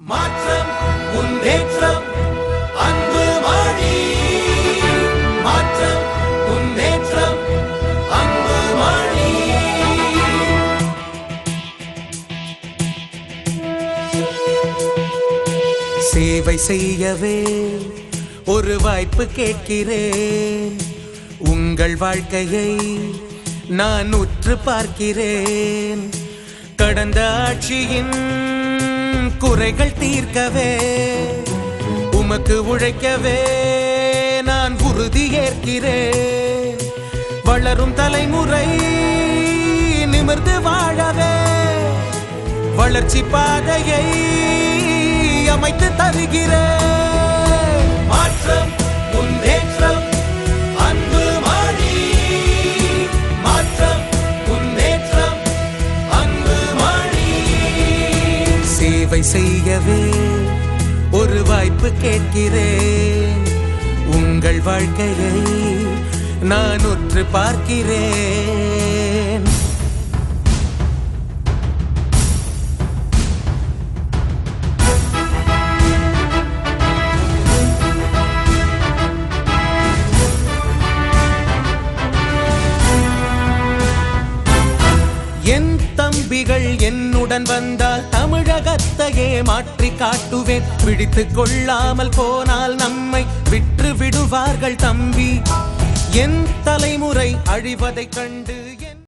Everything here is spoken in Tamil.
மாற்றம் முன்னேற்றம் அன்பு மணி. மாற்றம் முன்னேற்றம் அன்பு மணி. சேவை செய்யவே ஒரு வாய்ப்பு கேட்கிறேன். உங்கள் வாழ்க்கையை நான் உற்று பார்க்கிறேன். கடந்த ஆட்சியின் குறைகள் தீர்க்கவே உமக்கு உழைக்கவே நான் உறுதி ஏற்கிறேன். வளரும் தலைமுறை நிமிர்ந்து வாழவே வளர்ச்சி பாதையை அமைத்து தருகிறேன். மாற்றம் முன்னேற்றம் அன்பு மணி. மாற்றம் முன்னேற்றம் அன்பு மணி. சேவை செய்யவே ஒரு வாய்ப்பு கேட்கிறேன். உங்கள் வாழ்க்கையை நான் உற்று பார்க்கிறேன். என் தம்பிகள் என்னுடன் வந்தால் தமிழகத்தையே மாற்றி காட்டுவேன். பிடித்துக் கொள்ளாமல் போனால் நம்மை விற்று விடுவார்கள் தம்பி. என் தலைமுறை அழிவதைக் கண்டு